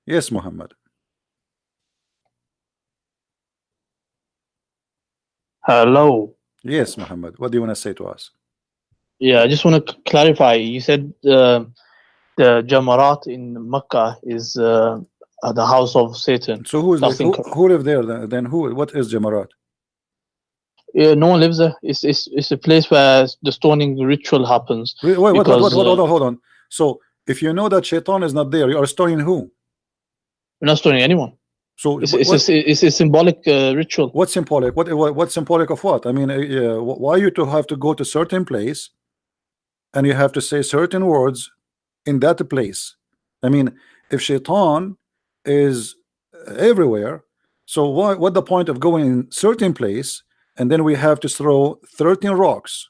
Yes, Muhammad. Hello. Yes, Muhammad. What do you want to say to us? Yeah, I just want to clarify. You said the Jamarat in Mecca is the house of Satan. So who is That's incorrect. who live there then? Who? What is Jamarat? Yeah, no one lives there. It's a place where the stoning ritual happens. Wait, what? Because Hold on. So if you know that Shaitan is not there, you are stoning who? we're not stoning anyone. So It's a symbolic ritual. What's symbolic? What's symbolic of what? I mean, why you to have to go to certain place, and you have to say certain words in that place? I mean, if Shaitan is everywhere, so what the point of going in certain place, and then we have to throw 13 rocks?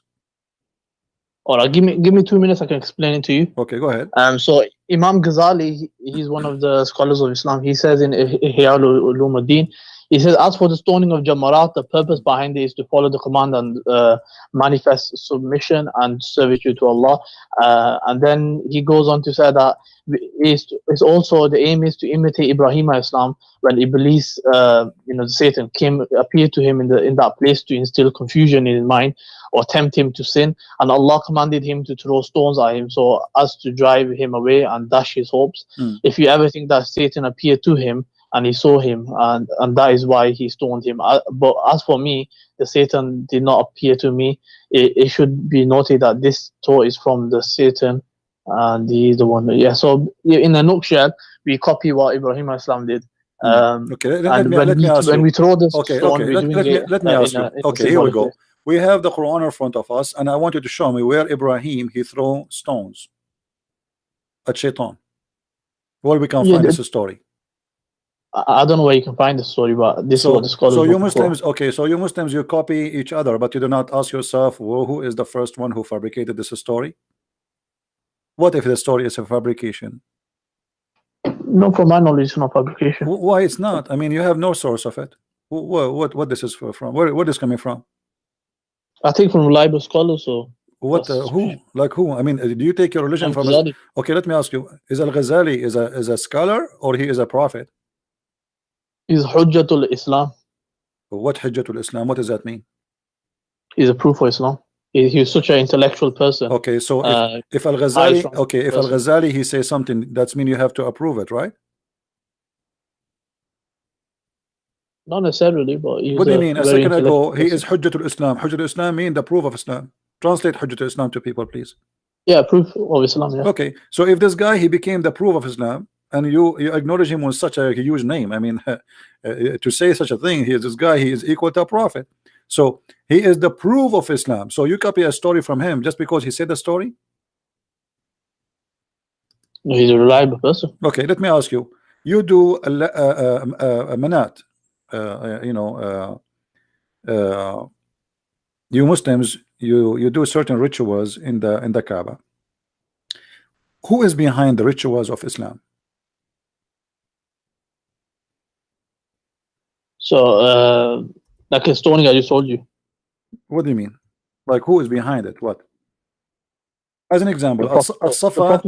All right, give me 2 minutes. I can explain it to you. Okay, go ahead. So Imam Ghazali, he's one of the scholars of Islam. He says in Ihya Ulumuddin, he says, as for the stoning of Jamarat, the purpose behind it is to follow the command and manifest submission and servitude to Allah. And then he goes on to say that it's also the aim is to imitate Ibrahim Islam when Iblis, Satan appeared to him in that place to instill confusion in his mind or tempt him to sin, and Allah commanded him to throw stones at him so as to drive him away and dash his hopes. If you ever think that Satan appeared to him and he saw him, and that is why he stoned him. But as for me, the Satan did not appear to me. It should be noted that this thought is from the Satan, and he is the one. Yeah. So in a nutshell, we copy what Ibrahim Islam did. Okay, let me ask you. When we throw this okay, stone, okay. Let me ask you. Okay, here we go. We have the Quran in front of us, and I want you to show me where Ibrahim he throw stones at Shaitan. Where we can find this story. I don't know where you can find the story, but this is what the scholars. So you Muslims, okay, so you Muslims, you copy each other, but you do not ask yourself, well, who is the first one who fabricated this story? What if the story is a fabrication? No, from my knowledge, it's not fabrication. Why it's not? I mean, you have no source of it. What this is from? Where is coming from? I think from reliable scholars. So what? Who? Like who? I mean, do you take your religion from? Okay, let me ask you: is Al-Ghazali is a scholar or he is a prophet? He's Hujjatul Islam. What Hujjatul Islam? What does that mean? He's a proof for Islam. He's such an intellectual person. Okay, so if Al-Ghazali, if Al-Ghazali he says something, that's mean you have to approve it, right? Not necessarily, but what do you mean? A second ago, he is Hujjatul Islam. Hujjatul Islam mean the proof of Islam. Translate Hujjatul Islam to people, please. Yeah, proof of Islam. Yeah. Okay, so if this guy he became the proof of Islam, and you acknowledge him with such a huge name, I mean, to say such a thing, he is this guy, he is equal to a prophet. So he is the proof of Islam. So you copy a story from him just because he said the story? No, he's a reliable person. Okay, let me ask you. You do a manat. You Muslims, you do certain rituals in the Kaaba. Who is behind the rituals of Islam? So, like a stoning I just told you. What do you mean? Like who is behind it? What? As an example, As-Safa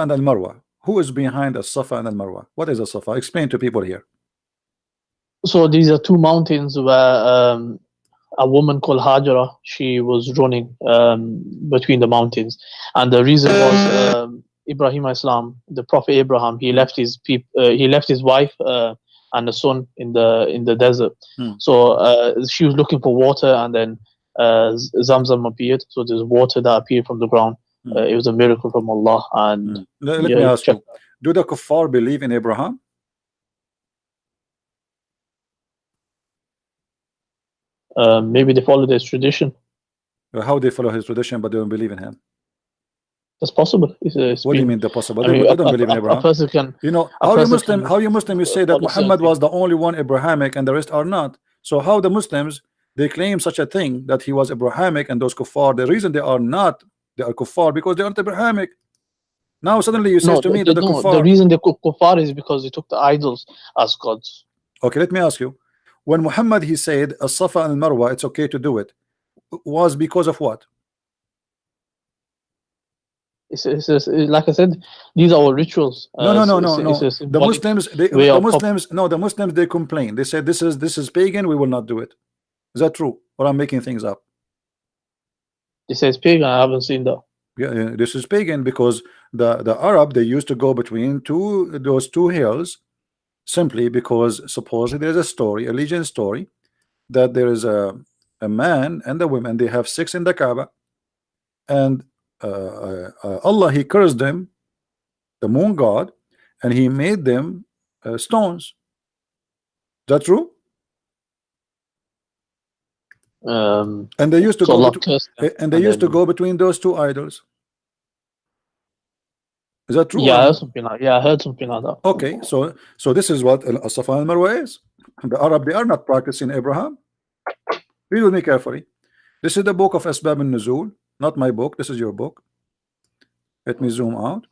and Al-Marwa. Who is behind As-Safa and Al-Marwa? What is As-Safa? Explain to people here. So these are two mountains where a woman called Hajara, she was running between the mountains, and the reason was Ibrahim Islam, the Prophet Abraham, he left his wife and a son in the desert. So she was looking for water, and then Zamzam appeared. So there's water that appeared from the ground. It was a miracle from Allah. And let me ask you: do the kuffar believe in Abraham? Maybe they follow his tradition. How they follow his tradition, but they don't believe in him? That's possible. What do you mean the possible? They don't believe in Abraham. How you Muslim you say that Muhammad was the only one Abrahamic and the rest are not. So how the Muslims they claim such a thing that he was Abrahamic and those kuffar? The reason they are not, they are kuffar because they aren't Abrahamic. Now suddenly you say to me that the kuffar. The reason they kuffar is because they took the idols as gods. Okay, let me ask you. When Muhammad he said As-Safa and Al-Marwa, it's okay to do it, was because of what? It's like I said, these are all rituals. No, no, no, no, It's no. a The symbolic Muslims, way the of Muslims, no, the Muslims, they complain. They said this is pagan. We will not do it. Is that true? Or I'm making things up? It says pagan. I haven't seen that. Yeah, this is pagan because the Arab, they used to go between those two hills simply because supposedly there's a story, a legend story, that there is a man and a woman, they have sex in the Kaaba, and Allah, he cursed them, the moon god, and he made them stones. Is that true? And they used to So go Allah cursed them, and they used to go between those two idols. Is that true? Yeah, I heard something like that. Okay, so this is what As-Safa and Marwa is. The Arab, they are not practicing Abraham. Read with me carefully. This is the book of Asbab al-Nuzul, not my book. This is your book. Let me zoom out.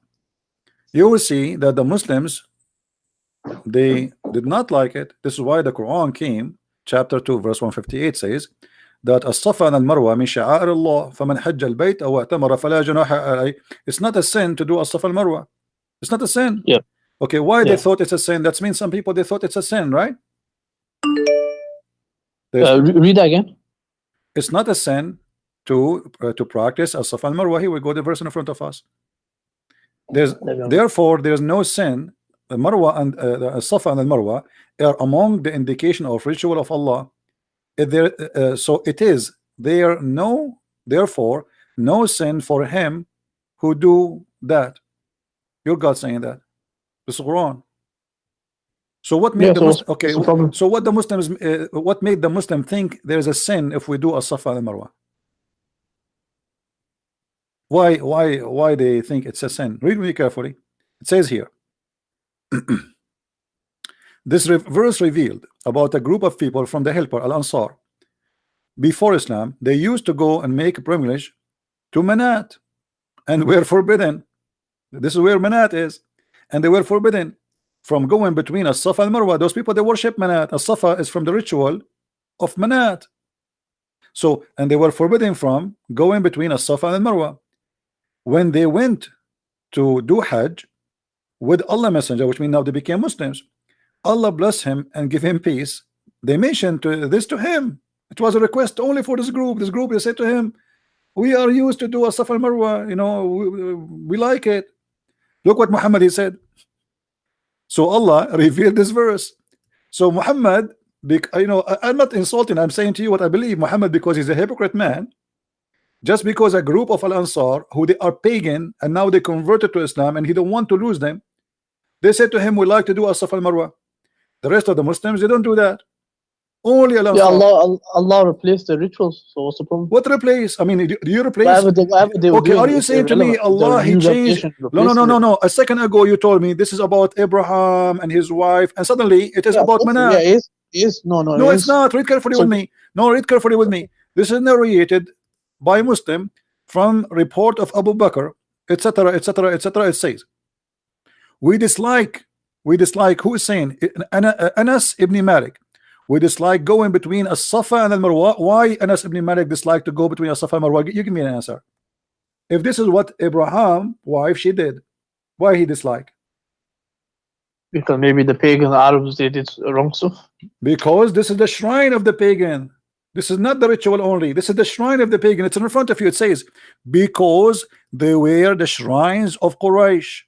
You will see that the Muslims, they did not like it. This is why the Quran came, chapter 2, verse 158 says that As-Safa and Al-Marwa min sha'air Allah, faman hajja al-bayt aw i'tamara fala junaha alayhi. It's not a sin to do As-Safa and Marwa. It's not a sin. Yeah. Okay, why they thought it's a sin? That means some people, they thought it's a sin, right? Read that again. It's not a sin to practice As-Safa and Marwa. Here we go, the verse in front of us. Therefore, there's no sin. The Marwa and the Safa and the Marwa are among the indication of ritual of Allah. So it is there therefore no sin for him who do that. Your God saying that. This is Quran. So what made so what the Muslims what made the Muslim think there's a sin if we do a Safa and Marwa? Why they think it's a sin? Read me carefully. It says here. This verse revealed about a group of people from the helper Al-Ansar. Before Islam, they used to go and make pilgrimage to Manat and were forbidden. This is where Manat is, and they were forbidden from going between As-Safa and Marwa. Those people, they worship Manat. As-Safa is from the ritual of Manat. So, and they were forbidden from going between As-Safa and Marwa. When they went to do Hajj with Allah Messenger, which means now they became Muslims, Allah bless him and give him peace. They mentioned this to him. It was a request only for this group. This group, they said to him, we are used to do a Safa al-Marwa, you know, we like it. Look what Muhammad he said. So Allah revealed this verse. So Muhammad, you know, I'm not insulting, I'm saying to you what I believe. Muhammad, because he's a hypocrite man, just because a group of Al-Ansar who they are pagan and now they converted to Islam and he don't want to lose them, they said to him, we like to do a Safa al-Marwa. The rest of the Muslims, they don't do that. Only Al-Ansar. Yeah, Allah replaced the rituals. So what's the problem? What replace? I mean, do you replace? Whatever they okay, doing, are you saying to me Allah he changed? No. A second ago you told me this is about Abraham and his wife, and suddenly it is about Manat. Yeah, it is. No, it's not. Read carefully with me. No, read carefully with me. This is narrated by Muslim from report of Abu Bakr, etc., etc., etc. It says, we dislike. Who is saying? Anas ibn Malik. We dislike going between As-Safa and Al-Marwa. Why Anas ibn Malik dislike to go between As-Safa and Marwa? You give me an answer. If this is what Abraham wife she did, why he dislike? Because maybe the pagan Arabs they did wrong stuff. Because this is the shrine of the pagan. This is not the ritual only. This is the shrine of the pagan. It's in front of you. It says because they were the shrines of Quraysh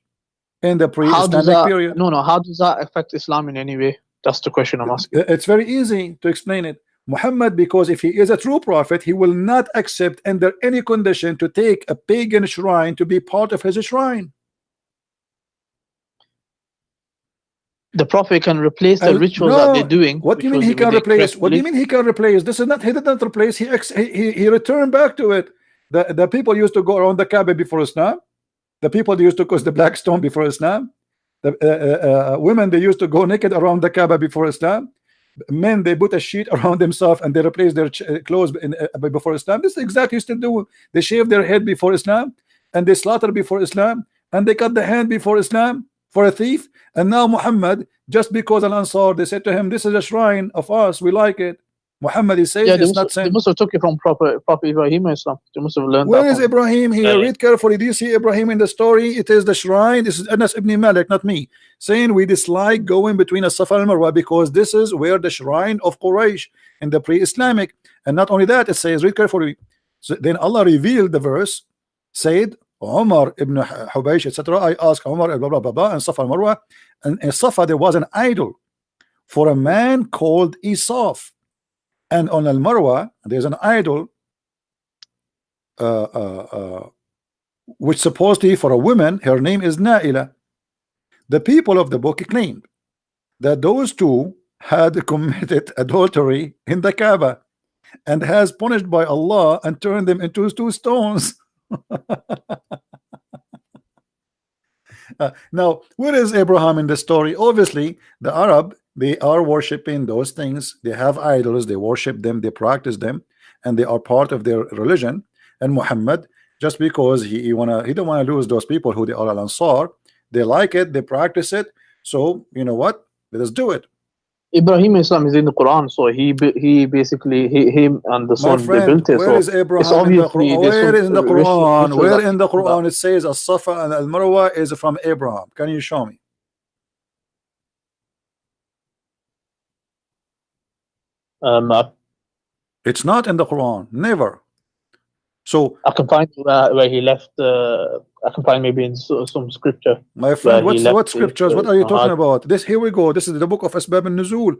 in the pre-Islamic period. No. How does that affect Islam in any way? That's the question I'm asking. It's very easy to explain it. Muhammad, because if he is a true prophet, he will not accept under any condition to take a pagan shrine to be part of his shrine. The prophet can replace the rituals that they're doing. What do you mean he can replace? What do you mean he can replace? This is not, he did not replace, he returned back to it. The people used to go around the Kaaba before Islam. The people used to cause the black stone before Islam. The women, they used to go naked around the Kaaba before Islam. Men, they put a sheet around themselves and they replace their clothes before Islam. This is exactly used to do. They shave their head before Islam, and they slaughter before Islam, and they cut the hand before Islam for a thief. And now Muhammad, just because Al-Ansar, they said to him, this is a shrine of us, we like it. Muhammad, he says Yeah, it's not they sin. must have took it from Prophet Ibrahim Islam. They must have learned Where that is from Ibrahim here? Yeah. Read carefully. Do you see Ibrahim in the story? It is the shrine. This is Anas ibn Malik, not me, saying we dislike going between a Safa and Marwa because this is where the shrine of Quraysh in the pre-Islamic. And not only that, it says, read carefully. So then Allah revealed the verse, said, Umar ibn Hubaysh, etc. I asked Umar, blah, blah, blah, blah, and Safa and Marwa. And in Safa, there was an idol for a man called Isaf. And on Al Marwa, there's an idol which supposedly for a woman, her name is Naila. The people of the book claimed that those two had committed adultery in the Kaaba and has punished by Allah and turned them into two stones. Now, where is Abraham in the story? Obviously, the Arab, they are worshiping those things. They have idols, they worship them, they practice them, and they are part of their religion. And Muhammad, just because he don't want to lose those people who they are Al Ansar, they like it, they practice it. So you know what? Let us do it. Ibrahim Islam is in the Quran, so he basically him and the My son they friend, built it. where So is it's Abraham in the obviously Quran? there's Where some is in the Quran? rituals Where that in the come from Quran it says As-Safa and Al-Marwa is from Abraham? Can you show me? that. It's not in the Quran, never. So I can find where he left. I can find maybe in some scripture. my friend, where he what left scriptures? What are you talking about? This, here we go. This is the book of Asbab al-Nuzul.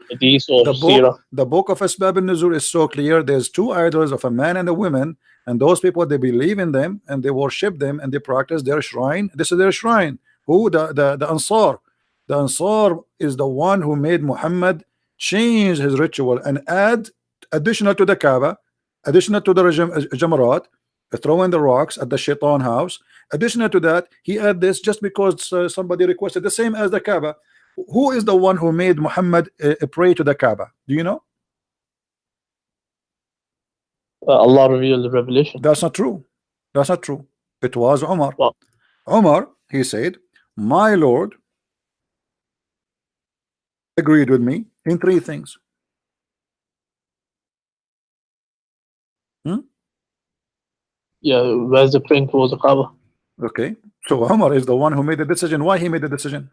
The book of Asbab al-Nuzul is so clear. There's two idols of a man and a woman, and those people, they believe in them and they worship them and they practice their shrine. This is their shrine. Who? The Ansar. The Ansar is the one who made Muhammad change his ritual and add additional to the Kaaba, additional to the Jamarat, throwing the rocks at the Shaitan house. Additional to that, he had this just because somebody requested, the same as the Kaaba. Who is the one who made Muhammad pray to the Kaaba? Do you know? Allah revealed the revelation. That's not true. That's not true. It was Umar. Well, Umar, he said, my Lord agreed with me in three things. Yeah, where's the praying towards the Kaaba? Okay, so Umar is the one who made the decision. Why he made the decision?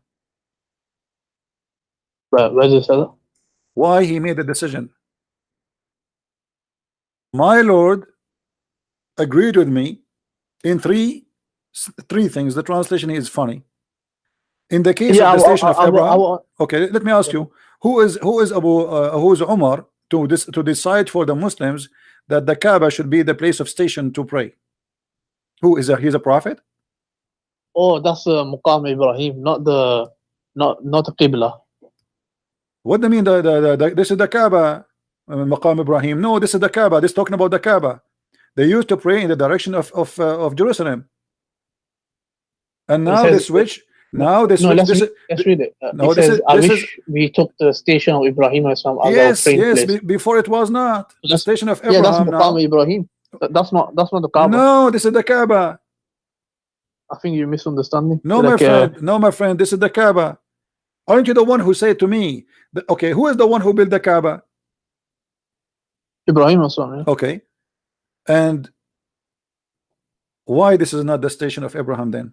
Where's the Salah? Why he made the decision? My Lord agreed with me in three things. The translation is funny. In the case of the station of Abraham, okay, let me ask you, who is Umar to decide for the Muslims that the Kaaba should be the place of station to pray? Who is he's a prophet? Oh, that's Muqam Ibrahim, not the Qibla. What do you mean? This is the Kaaba, Maqam Ibrahim? No, this is the Kaaba. This is talking about the Kaaba. They used to pray in the direction of Jerusalem, and now they switch. Now this. Let's read it. It says, I wish we took the station of Ibrahim as our place. Before it was not the station of Abraham. Yeah, that's Muqam Ibrahim. That's not the Kaaba. No, this is the Kaaba. I think you're misunderstanding. No, my friend. No, my friend. This is the Kaaba. Aren't you the one who said to me, okay, who is the one who built the Kaaba? Ibrahim also. Yeah. Okay, and why this is not the station of Abraham then?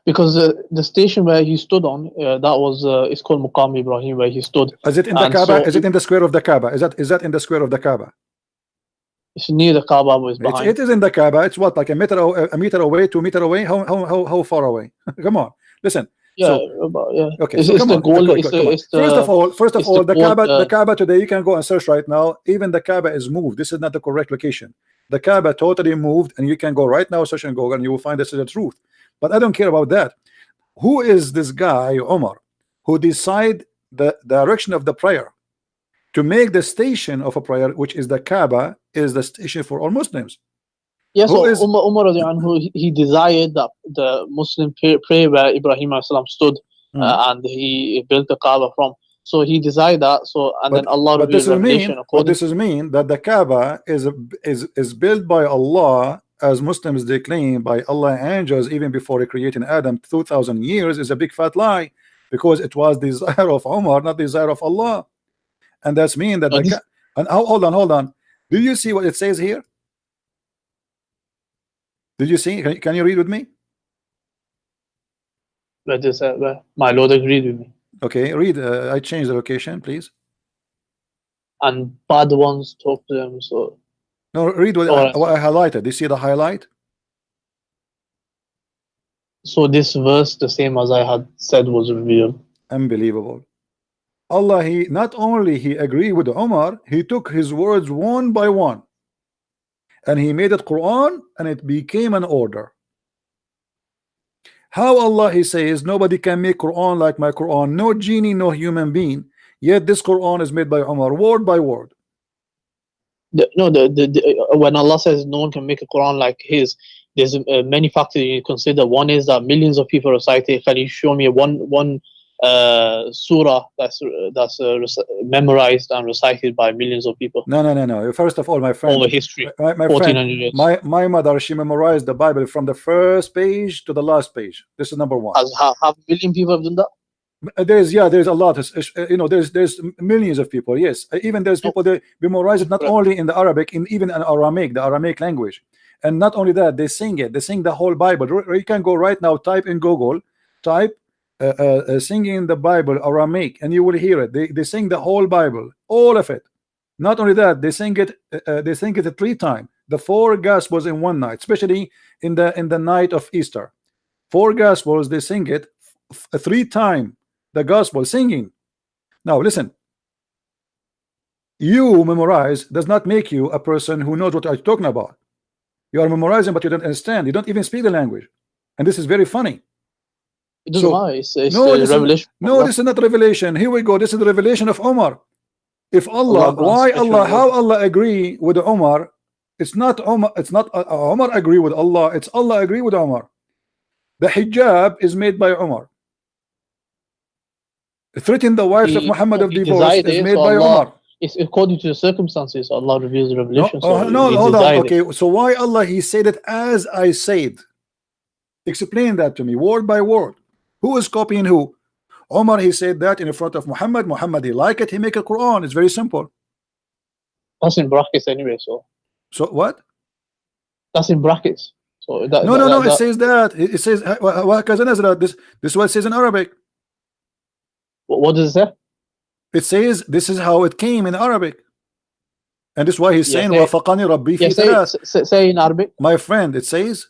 Because the station where he stood on, that was it's called Muqam Ibrahim, where he stood. Is it in the Kaaba? So is it in the square of the Kaaba? Is that in the square of the Kaaba? It's near the Kaaba, but it's behind. It is in the Kaaba. It's what, like a meter away, 2 meters away? How far away? Come on, listen. Yeah, Okay. It's the goal. First of all, the Kaaba today, you can go and search right now. Even the Kaaba is moved. This is not the correct location. The Kaaba totally moved, and you can go right now, search and Google, and you will find this is the truth. But I don't care about that. Who is this guy, Umar, who decide the direction of the prayer to make the station of a prayer, which is the Kaaba, is the station for all Muslims? Yes, Umar he desired that the Muslim pray where Ibrahim stood, and he built the Kaaba from. So he desired that. Then Allah revealed revelation. What this mean that the Kaaba is built by Allah, as Muslims they claim, by Allah angels even before creating Adam 2,000 years, is a big fat lie, because it was the desire of Umar, not the desire of Allah. and that's mean that and hold on. Do you see what it says here? Did you see? Can you read with me? Where my Lord agreed with me. Okay, read. I changed the location, please. And bad ones talk to them. So no, read what I highlighted. Do you see the highlight? So this verse, the same as I had said, was revealed. Unbelievable. Allah, he not only he agreed with Umar, he took his words one by one and he made it Quran, and it became an order. How Allah, he says, nobody can make Quran like my Quran, no genie, no human being, yet this Quran is made by Umar, word by word. When Allah says no one can make a Quran like his, there's many factors you consider. One is that millions of people recite it. Can you show me one surah that's memorized and recited by millions of people? No. First of all, my friend, over history, my friend, years. my mother, she memorized the Bible from the first page to the last page. This is number one. Half a million people have done that? There's a lot. There's millions of people. Yes, even there's people that memorize it not only in the Arabic, even in Aramaic, the Aramaic language, and not only that, they sing it. They sing the whole Bible. You can go right now, type in Google, type singing the Bible Aramaic, and you will hear it. They sing the whole Bible, all of it. Not only that, they sing it. They sing it 3 times. The 4 Gospels in one night, especially in the night of Easter. 4 Gospels, they sing it 3 times. The gospel singing. Now listen, you memorize does not make you a person who knows what you're talking about. You are memorizing, but you don't understand. You don't even speak the language, and this is very funny. It doesn't matter. It's revelation. This is not revelation. Here we go. This is the revelation of Omar. If Allah, how Allah agree with Omar? It's not Omar. It's not Omar agree with Allah. It's Allah agree with Omar. The hijab is made by Omar. Threaten the wives of Muhammad of divorce is made by Umar. It's according to the circumstances. Allah reveals the revelation. Hold on. Okay, so why Allah he said it as I said? Explain that to me, word by word. Who is copying who? Umar he said that in front of Muhammad. Muhammad he like it. He make a Quran. It's very simple. That's in brackets anyway. So what? That's in brackets. So no. It says that. It says this is what it says in Arabic. What does it say? It says this is how it came in Arabic, and this is why he's saying وافقني ربي في ثلاث. Say in Arabic. My friend, it says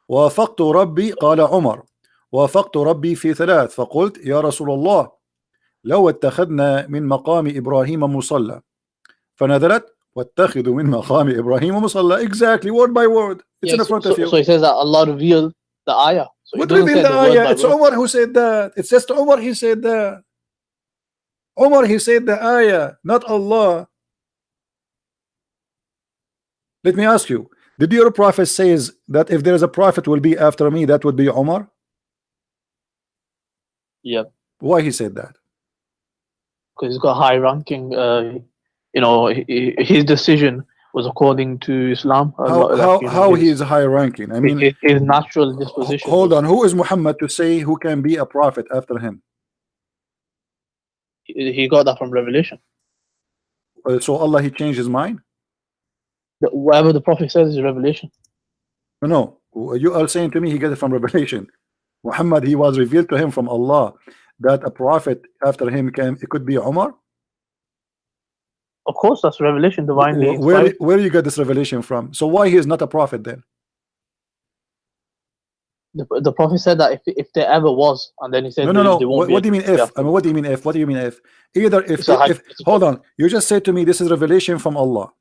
وافقت ربي قال عمر وافقت ربي في ثلاث فقلت يا رسول الله لو اتخذنا من مقام إبراهيم مصلى فنزلت واتخذوا من مقام إبراهيم مصلى. Exactly, word by word. It's in front of you. So he says that Allah revealed the ayah. So what revealed the ayah? It's Umar who said that. It says to Umar he said that. Umar he said the ayah, not Allah. Let me ask you, did your prophet says that if there is a prophet will be after me, that would be Umar? Yeah. Why he said that? Because he's got high ranking. His decision was according to Islam. How he is high ranking? I mean, his natural disposition. Hold on, who is Muhammad to say who can be a prophet after him? He got that from revelation. So Allah he changed his mind? Whatever the prophet says is revelation. No, you are saying to me he got it from revelation. Muhammad, he was revealed to him from Allah that a prophet after him it could be Umar. Of course, that's revelation, divinely. Where you get this revelation from? So why he is not a prophet then? The prophet said that if there ever was, and then he said no. What do you mean if? I mean, what do you mean if? What do you mean if? Either if hold on, you just said to me this is revelation from Allah.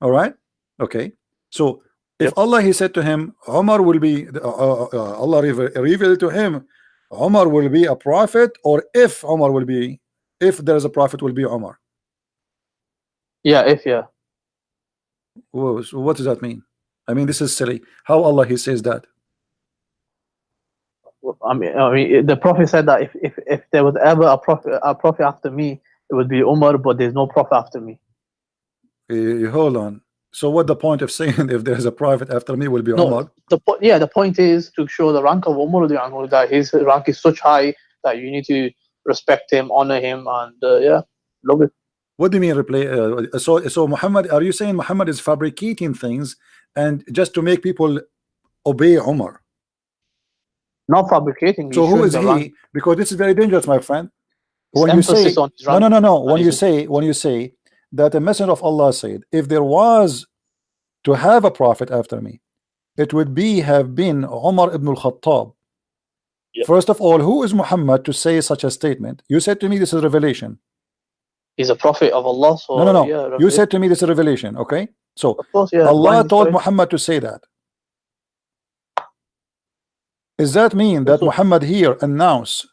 All right, okay. So if Allah he said to him, Umar will be Allah revealed to him, Umar will be a prophet, or if there is a prophet will be Umar. Yeah. Whoa, so what does that mean? I mean, this is silly. How Allah he says that? I mean, the prophet said that if there was ever a prophet after me, it would be Umar, but there's no prophet after me. Hold on. So what the point of saying if there's a prophet after me will be Umar? The point is to show the rank of Umar, that his rank is such high that you need to respect him, honor him, and Look it. What do you mean replay? So Muhammad, are you saying Muhammad is fabricating things and just to make people obey Umar? Not fabricating. So He's who showing is the rank. he? Because this is very dangerous, my friend. His When you emphasis say on his rank. when you say that the messenger of Allah said, if there was to have a prophet after me, it would have been Umar ibn al-Khattab. Yep. First of all, who is Muhammad to say such a statement? You said to me this is revelation. He's a prophet of Allah. So No. yeah, You said to me this is revelation. Okay, so of course, yeah. Allah Blind told inspiration. Muhammad to say that. Does that mean that Also, Muhammad here announced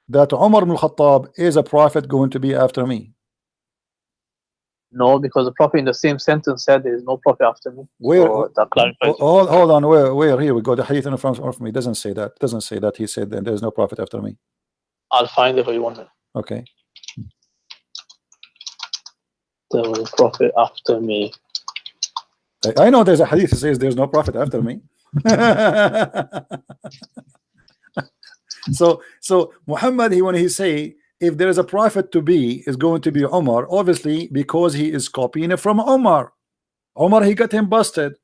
that Umar ibn al-Khattab is a prophet going to be after me? no, because the prophet in the same sentence said there is no prophet after me. Where? So that clarifies it. Hold on. Where? Here we go. The hadith in front of me doesn't say that. Doesn't say that. He said that there's no prophet after me. I'll find it for you one minute. Okay. There was a prophet after me. I know there's a hadith that says there's no prophet after me. So Muhammad, when he say if there is a prophet to be, is going to be Umar, obviously because he is copying it from Umar. Umar, he got him busted.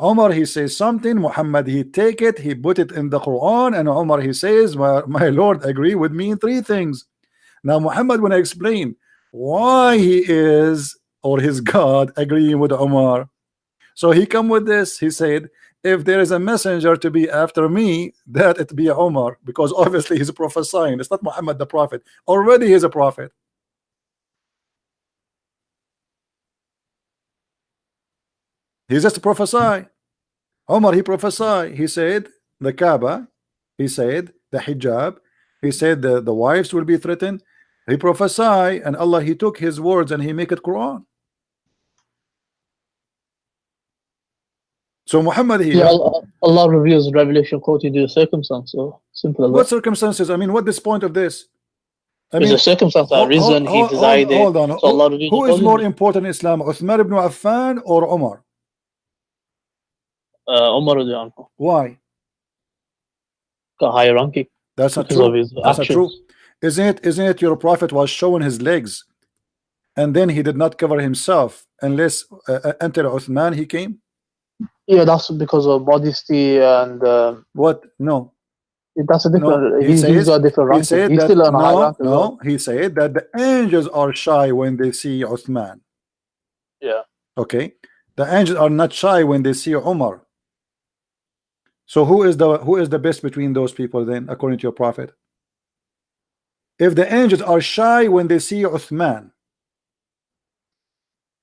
Umar, he says something, Muhammad, he take it, he put it in the Quran, and Umar, he says, my Lord, agree with me in 3 things. Now Muhammad, when I explain why he is, or his God, agreeing with Umar, so he come with this, he said, if there is a messenger to be after me, that it be Umar, because obviously he's prophesying. It's not Muhammad the prophet. Already he's a prophet. He just prophesy. Umar, he prophesy. He said the Kaaba. He said the hijab. He said the wives will be threatened. He prophesy, and Allah, he took his words and he make it Quran. So Muhammad here. Yeah, Allah reveals revelation according to the circumstance. So simple as What that. circumstances? I mean, what this point of this? I There's mean, a circumstance that arisen, he decided. hold on. So Allah reveals Who is more accordingly. important in Islam, Uthman ibn Affan or Umar? Umar radiallahu anhu Why? got higher ranking That's not because of true. his That's not actions. true. Isn't it your prophet was showing his legs, and then he did not cover himself unless enter Uthman he came? Yeah, that's because of modesty and What? No. that's a different. No. He's got a different He ranking. said He's that still on a high rank as well. no. He said that the angels are shy when they see Uthman. Yeah. Okay. The angels are not shy when they see Umar. So who is the best between those people then, according to your prophet? If the angels are shy when they see Uthman,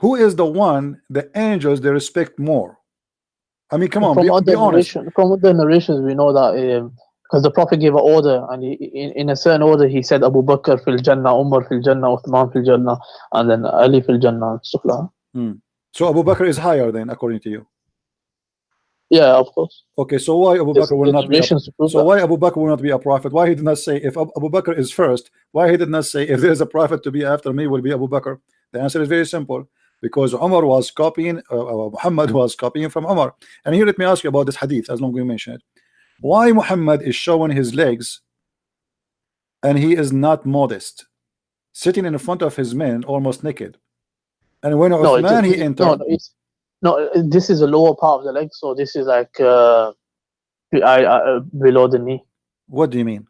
who is the one the angels they respect more? I mean, come on, be honest. From the narrations, we know that because the prophet gave an order, and in a certain order, he said Abu Bakr fil Jannah, Umar fil Jannah, Uthman fil Jannah, and then Ali fil Jannah, and stuff like that. So Abu Bakr is higher then, according to you? Yeah, of course. Okay, so why Abu Bakr will not be why Abu Bakr will not be a prophet? Why he did not say if Abu Bakr is first? Why he did not say if there is a prophet to be after me will be Abu Bakr? The answer is very simple. Because Umar was copying, Muhammad was copying from Umar. And here let me ask you about this hadith, as long as we mention it. Why Muhammad is showing his legs and he is not modest, sitting in front of his men almost naked? And when Uthman he entered, no, this is the lower part of the leg, so this is like below the knee. What do you mean?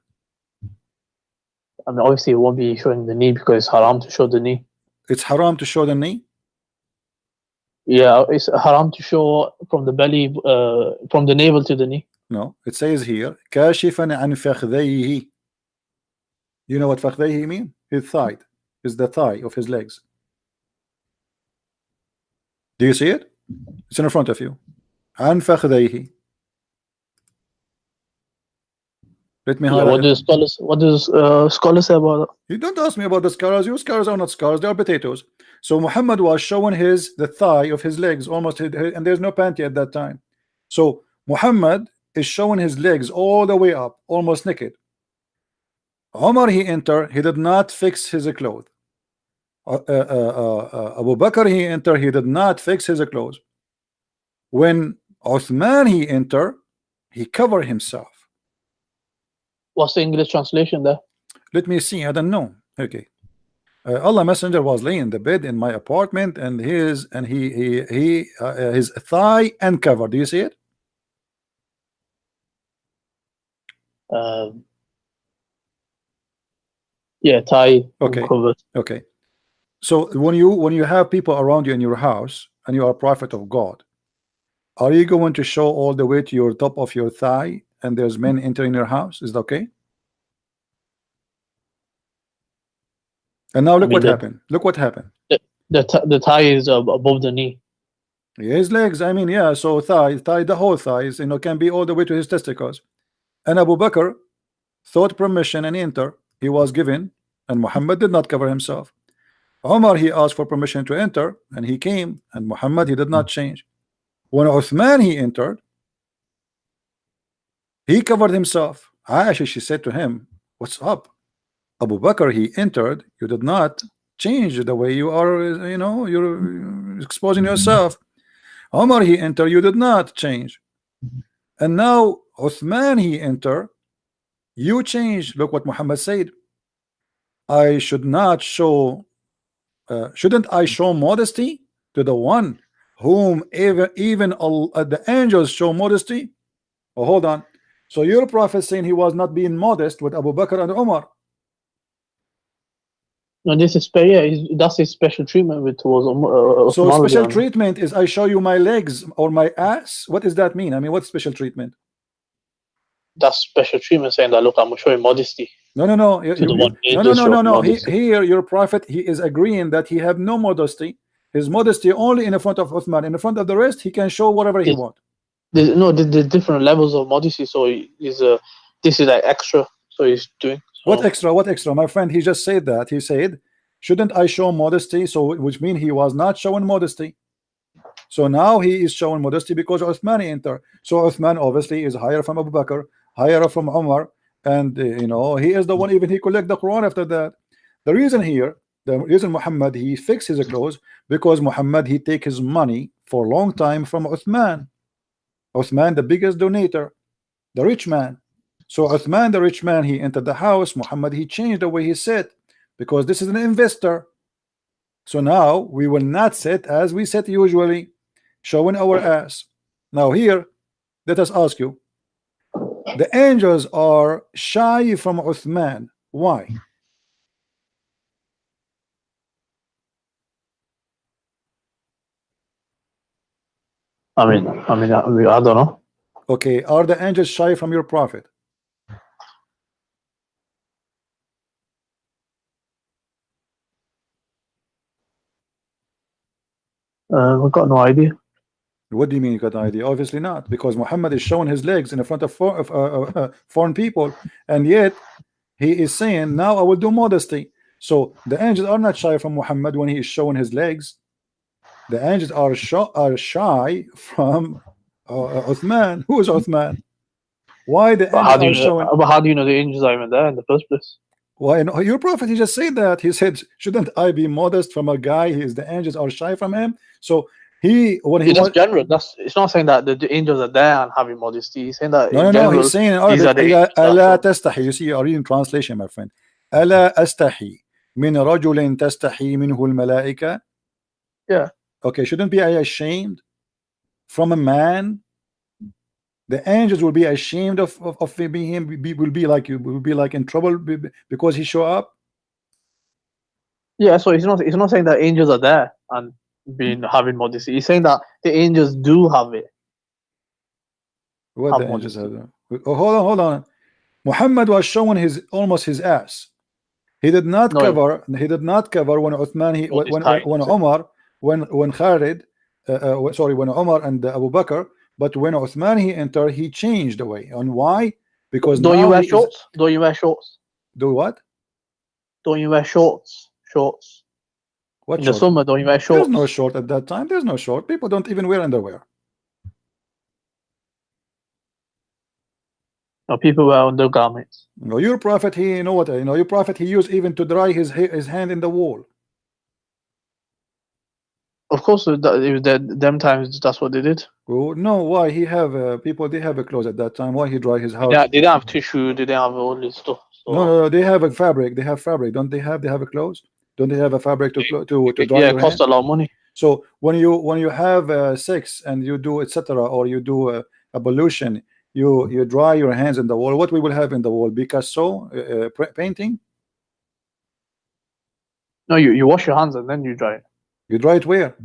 I mean, obviously it won't be showing the knee because it's haram to show the knee. It's haram to show the knee? Yeah, it's haram to show from the belly, from the navel to the knee. No, it says here, كاشفا عن فخذيه. You know what فخذيه mean? His thigh is the thigh of his legs. Do you see it? It's in front of you. عن فخذيه. Let me highlight. What does scholars say about that? You don't ask me about the scholars. Your scholars are not scholars, they are potatoes. So Muhammad was showing the thigh of his legs almost, and there's no panty at that time. So Muhammad is showing his legs all the way up, almost naked. Umar he entered, he did not fix his clothes. Abu Bakr he entered, he did not fix his clothes. When Uthman he entered, he covered himself. What's the English translation there? Let me see. I don't know. Okay. Allah Messenger was laying in the bed in my apartment, and his thigh uncovered. Do you see it? Yeah, tie Okay. covered. Okay. So when you have people around you in your house and you are a prophet of God, are you going to show all the way to your top of your thigh and there's men entering your house? Is that okay? And now look what happened. Look what happened. The tie is above the knee. His legs, I mean, yeah, so thigh, the whole thighs, can be all the way to his testicles. And Abu Bakr sought permission and enter. He was given, and Muhammad did not cover himself. Omar, he asked for permission to enter, and he came, and Muhammad, he did not change. When Uthman, he entered, he covered himself. Aisha, she said to him, what's up? Abu Bakr, he entered, you did not change the way you are, you're exposing yourself. Omar, he entered, you did not change. And now Uthman, he entered, you change. Look what Muhammad said. I should not show, shouldn't I show modesty to the one whom even the angels show modesty? Oh, hold on. So your prophet saying he was not being modest with Abu Bakr and Umar. No, this is that's his special treatment with towards so special treatment is I show you my legs or my ass. What does that mean? I mean, what's special treatment? That's special treatment, saying that, look, I'm showing modesty. No. No. Here, your prophet, he is agreeing that he have no modesty. His modesty only in the front of Uthman. In the front of the rest, he can show whatever he wants. There's different levels of modesty. So this is like extra. So he's doing. So. What extra? What extra? My friend, he just said that. He said, shouldn't I show modesty? So which means he was not showing modesty. So now he is showing modesty because Uthman entered. So Uthman obviously is higher from Abu Bakr, higher from Umar, and he is the one, even he collect the Quran after that. The reason here, the reason Muhammad he fixed his clothes, because Muhammad he take his money for a long time from Uthman. Uthman, the biggest donator, the rich man. So Uthman, the rich man, he entered the house. Muhammad he changed the way he sat because this is an investor. So now we will not sit as we sit usually, showing our ass. Now here, let us ask you, the angels are shy from Uthman. Why? I mean, I don't know. Okay, are the angels shy from your prophet? We've got no idea. What do you mean you got no idea? Obviously not, because Muhammad is showing his legs in front of foreign people, and yet he is saying, now I will do modesty. So the angels are not shy from Muhammad when he is showing his legs. The angels are shy from Uthman. Who is Uthman? Why the angels are showing? But how do you know the angels are even there in the first place? Why? No, your prophet, he just said that. He said, shouldn't I be modest from a guy? The angels are shy from him. So when he was general, it's not saying that the angels are there and having modesty. He's saying that no, he's saying in Arabic, ألا تستحي. You see, are you in translation, my friend? ألا أستحي من رجل تستحي منه الملائكة. Yeah. Okay, shouldn't be ashamed from a man? The angels will be ashamed of being him. Will be like in trouble because he show up. Yeah, so he's not saying that angels are there and having modesty. He's saying that the angels do have it. What the angels have? Oh, hold on. Muhammad was showing almost his ass. He did not cover. He did not cover when Uthman. When Umar, when Khalid, when Umar and Abu Bakr. But when Uthman he entered, he changed the way. And why? Because don't you wear shorts? Don't you wear shorts? Do what? Don't you wear shorts? Shorts. What in the summer, don't you wear shorts? There's no short at that time. There's no short. People don't even wear underwear. No, people wear undergarments. No, your prophet, your prophet, he used even to dry his hand in the wall. Of course, them times that's what they did. Oh, no, why he have people? They have a clothes at that time. Why he dry his house? Yeah, they didn't have tissue. They didn't have all this stuff. So. No, they have a fabric. They have fabric, don't they have? They have a clothes. Don't they have a fabric to dry Yeah, your it costs hand? a lot of money. So when you have sex and you do etc., or you do a pollution, you dry your hands in the wall. What we will have in the wall? Picasso painting. No, you wash your hands and then you dry it. You dry it where?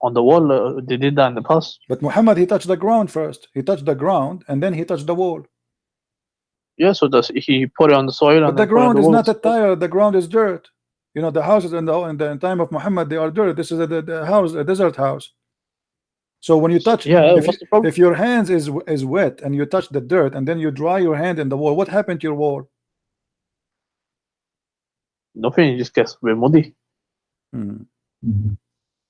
On the wall, they did that in the past. But Muhammad, he touched the ground first. He touched the ground and then he touched the wall. Yeah, so he put it on the soil But and the then put it on ground the is wall. not a tire. The ground is dirt. You know, the houses in the time of Muhammad, they are dirt. This is the house, a desert house. So when you touch, Yeah, what's the problem? if your hands is wet and you touch the dirt and then you dry your hand in the wall, what happened to your wall? Nothing, it just gets a bit muddy.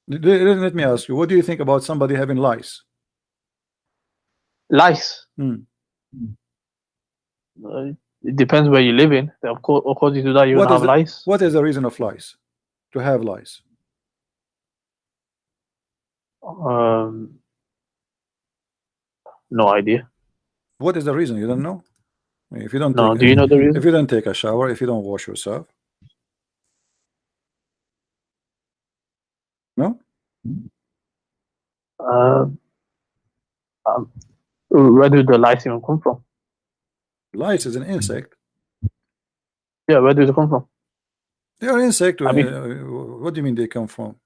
Let me ask you, what do you think about somebody having lice? Lice. Hmm. It depends where you live in. Of course, according to that, you will have lice. What is the reason of lice? To have lice? No idea. What is the reason? You don't know? I mean, if you don't No, take, do you know the reason? if you don't take a shower, if you don't wash yourself, no? Where do the lice even come from? Lice is an insect. Yeah, where do they come from? They are insect. I mean, what do you mean they come from?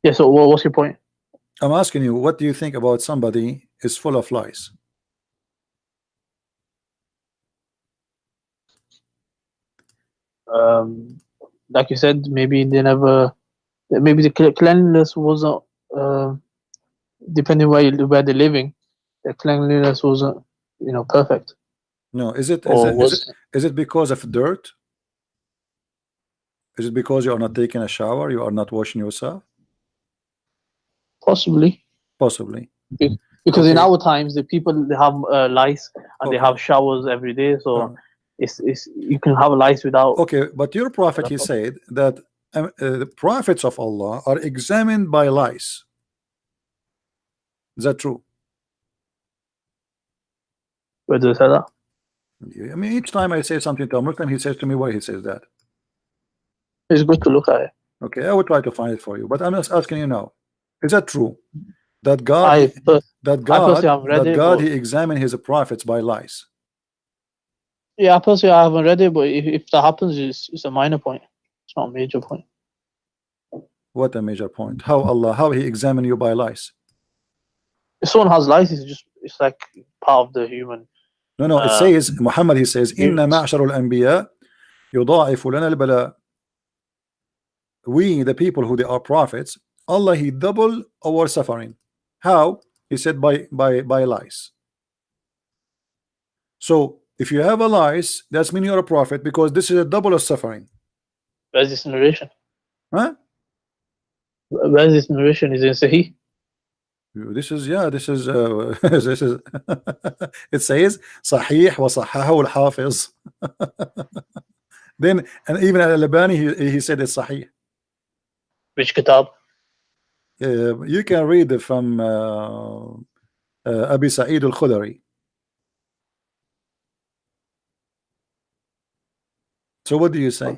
yeah. So what's your point? I'm asking you, what do you think about somebody is full of lice? Like you said, maybe they never. Maybe the cleanliness wasn't. Depending where they're living, the cleanliness wasn't, perfect. No, is it because of dirt? Is it because you are not taking a shower? You are not washing yourself? Possibly. Possibly. Because in our times, the people, they have lice and they have showers every day, so it's you can have lice without. Okay, but your prophet, he said that the prophets of Allah are examined by lice. Is that true? Where do they say that? I mean, each time I say something to a Muslim, he says to me why he says that. It's good to look at it. Okay, I will try to find it for you, but I'm just asking you now: is that true? That God, he examined his prophets by lice. Yeah, personally, I haven't read it, but if that happens, it's a minor point. It's not a major point. What a major point? How he examined you by lice? If someone has lice, it's like part of the human. No, it says Muhammad. He says, "Inna ma'sharul anbiya yudha'ifu lana al-bala." We, the people who they are prophets, Allah, he double our suffering. How? He said by lice. So if you have a lice, that's mean you're a prophet, because this is a double of suffering. Where's this narration? Huh? Where's this narration? Is it Sahih? This is this is this is it says Sahih wa Sahahu al-Hafiz. Then, and even Al-Albani, he said it's Sahih. Which kitab? You can read it from Abi Sa'id al-Khudri. So what do you say?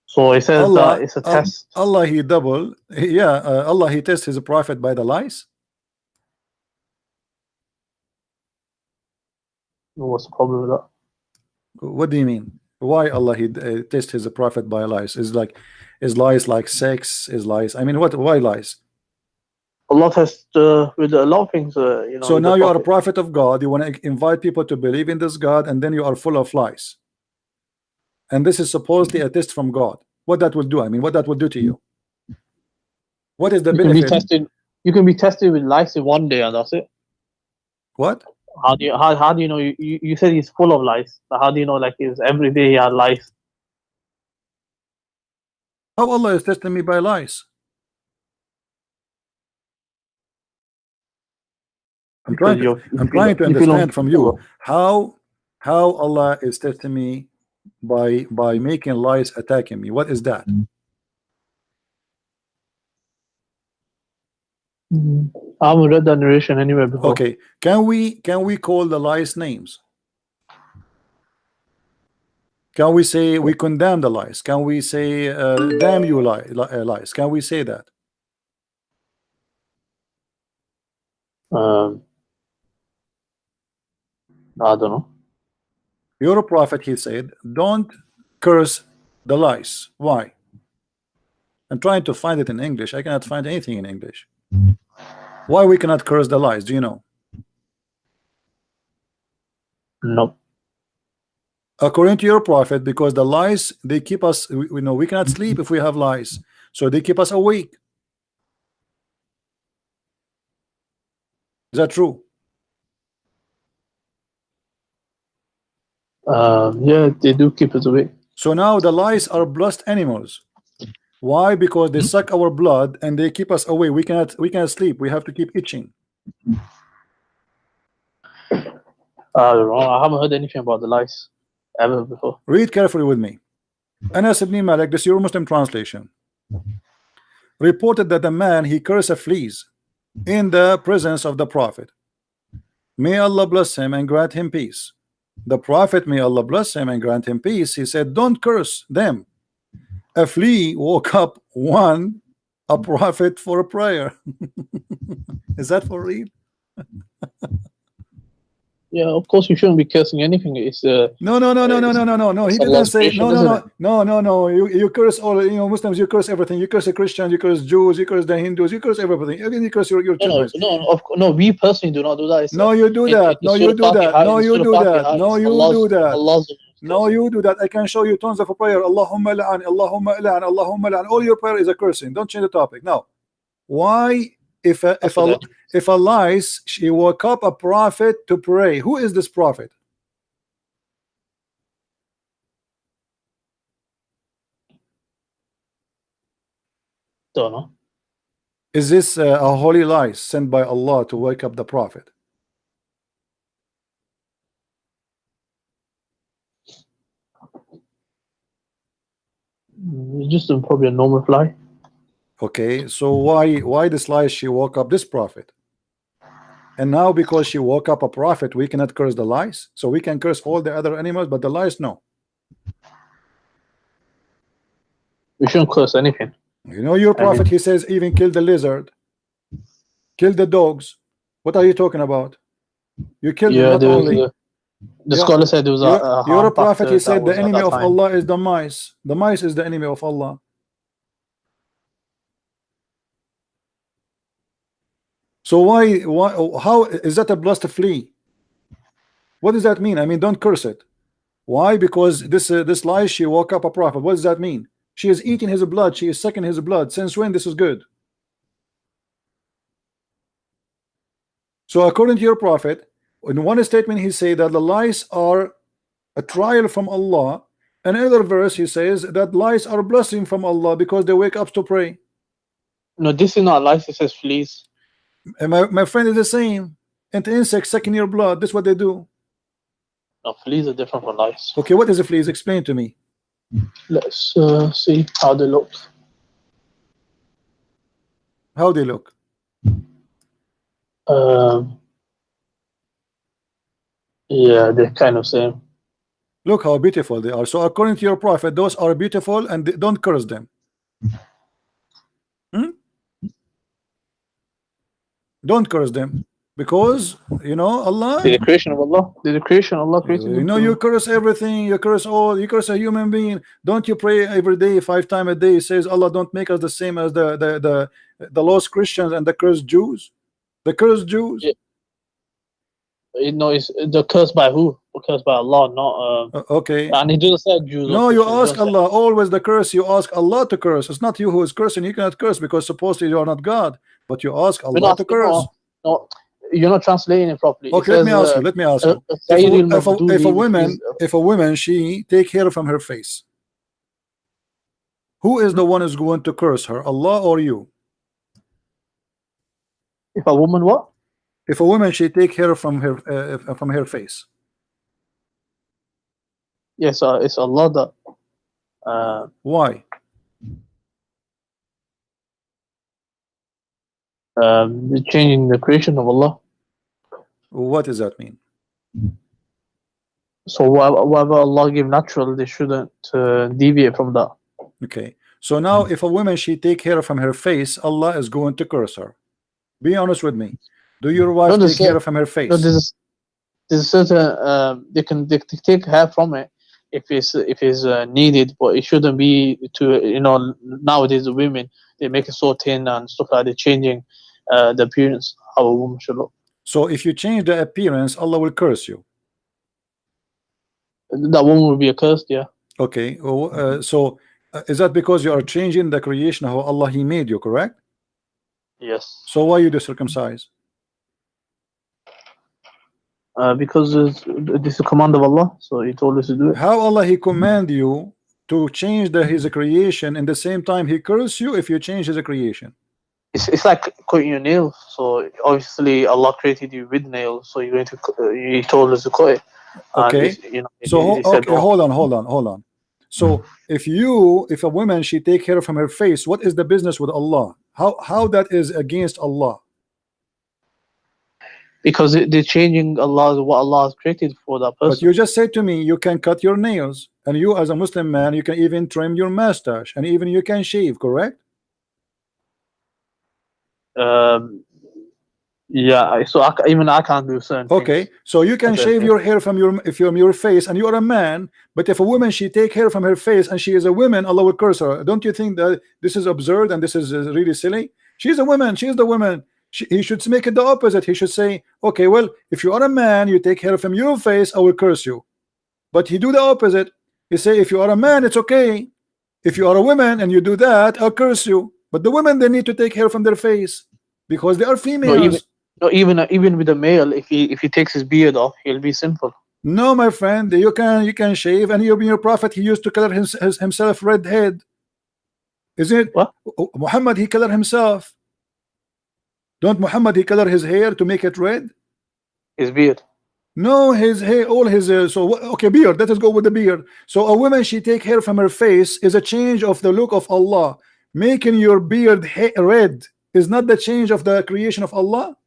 So it says Allah, that it's a test. Allah, he double, Allah, he tests his prophet by the lies. What's the problem with that? What do you mean? Why Allah he tests his prophet by lies? Is lies like sex? Is lies? I mean, what? Why lies? Allah tests with a lot of things. So now you are a prophet of God. You want to invite people to believe in this God, and then you are full of lies. And this is supposedly a test from God. What that will do? I mean, what that will do to you? What is the benefit? You can be tested with lies in one day, and that's it. What? How do you know? You said he's full of lies. So how do you know? Like, every day he has lies. How Allah is testing me by lies? I'm trying to understand from you how Allah is testing me by making lies attacking me. What is that? I haven't read that narration anywhere before. Okay, can we call the lies names? Can we say we condemn the lies? Can we say damn you lies? Can we say that? I don't know. Your prophet, he said, don't curse the lies. Why? I'm trying to find it in English. I cannot find anything in English. Why we cannot curse the lies? Do you know? No. According to your prophet, because the lies, they keep us, we know we cannot sleep if we have lies, so they keep us awake. Is that true? Yeah, they do keep us awake. So now the lies are blessed animals. Why? Because they suck our blood and they keep us away. We cannot sleep. We have to keep itching. I don't know. I haven't heard anything about the lice ever before. Read carefully with me. Anas ibn Malik, this is your Muslim translation, reported that a man, he cursed fleas in the presence of the prophet. May Allah bless him and grant him peace. The prophet, may Allah bless him and grant him peace, he said, don't curse them. A flea woke up one a prophet for a prayer. Is that for real? Yeah, of course you shouldn't be cursing anything. It's No. He didn't say no. You curse all, you know, Muslims. You curse everything. You curse the Christians. You curse Jews. You curse the Hindus. You curse everything. Even you curse your children. No. We personally do not do that. No, you do that. No, you do that. No, you do that. No, you do that. No, you do that. I can show you tons of prayer. Allahumma la'an, Allahumma la'an, Allahumma la'an. All your prayer is a cursing. Don't change the topic. Now, why if a lies, she woke up a prophet to pray? Who is this prophet? Don't know. Is this a holy lie sent by Allah to wake up the prophet? It's just probably a normal fly. Okay, so why this lie she woke up this prophet? And now because she woke up a prophet, we cannot curse the lies. So we can curse all the other animals, but the lies, no. We shouldn't curse anything. You know, your prophet, he says even kill the lizard, kill the dogs. What are you talking about? You killed them, not only. The scholar said there was your prophet, he said the enemy of time. Allah is the mice. The mice is the enemy of Allah. So why how is that a blessed flea? What does that mean? I mean, don't curse it. Why? Because this lie, she woke up a prophet. What does that mean? She is eating his blood. She is sucking his blood. Since when this is good? So according to your prophet, in one statement he said that the lies are a trial from Allah. Another verse he says that lies are blessing from Allah because they wake up to pray. No, this is not lice. It says fleas. And my friend is the same. And the insects sucking your blood. That's what they do. No, fleas are different from lice. Okay, what is a flea? Explain to me. Let's see how they look. How they look? Yeah, they're kind of same. Look how beautiful they are. So according to your prophet, those are beautiful and don't curse them. Don't curse them, because you know Allah. They're the creation of Allah. They're the creation of Allah created. You know, you curse everything. You curse all. You curse a human being. Don't you pray every day, 5 times a day? It says Allah, don't make us the same as the lost Christians and the cursed Jews. The cursed Jews. Yeah. You know, it's the curse by who? Cursed by Allah, not okay. And he doesn't say Jews. No, you ask Allah. Always the curse. You ask Allah to curse. It's not you who is cursing. You cannot curse because supposedly you are not God. But you ask Allah to curse. No, you're not translating it properly. Okay, let me ask you. Let me ask you. If a woman she take hair from her face, who is the one who's going to curse her? Allah or you? If a woman what? If a woman she take hair from her face. Yes, it's Allah that. Why? Changing the creation of Allah. What does that mean? So whatever Allah give natural, they shouldn't deviate from that. Okay, so now if a woman she take hair from her face, Allah is going to curse her. Be honest with me. Do your No, wife take hair from her no, face? there's certain they take hair from it if it's needed, but it shouldn't be to nowadays the women they make it so thin and stuff like they're changing the appearance how a woman should look. So if you change the appearance, Allah will curse you. That woman will be accursed, yeah. Okay, so is that because you are changing the creation how Allah He made you, correct? Yes. So why you do circumcise? Because this is a command of Allah, so He told us to do it. How Allah He command you to change His creation, and the same time He curse you if you change His creation? It's like cutting your nails. So obviously Allah created you with nails, so you're going to He told us to cut it. Okay, so he said, okay, hold on. So if a woman she take hair from her face, what is the business with Allah? How that is against Allah? because they're changing what Allah has created for that person. But you just said to me you can cut your nails, and you as a Muslim man you can even trim your mustache, and even you can shave, correct? Yeah, so even I can't do certain okay things. So you can shave your hair from your face, and you are a man. But if a woman she take hair from her face and she is a woman, Allah will curse her. Don't you think that this is absurd and this is really silly? She's a woman, she's the woman. He should make it the opposite. He should say, okay, well, if you are a man, you take hair from your face, I will curse you. But he do the opposite. He say, if you are a man, it's okay. If you are a woman and you do that, I'll curse you. But the women, they need to take hair from their face because they are females. No, even with a male, if he takes his beard off, he'll be sinful. No, my friend, you can shave, and your prophet he used to color himself red head. Is it what? Muhammad he color himself? Don't Muhammad he color his hair to make it red? His beard. No, his hair, all his so okay, beard. Let us go with the beard. So a woman she take hair from her face is a change of the look of Allah. Making your beard red is not the change of the creation of Allah.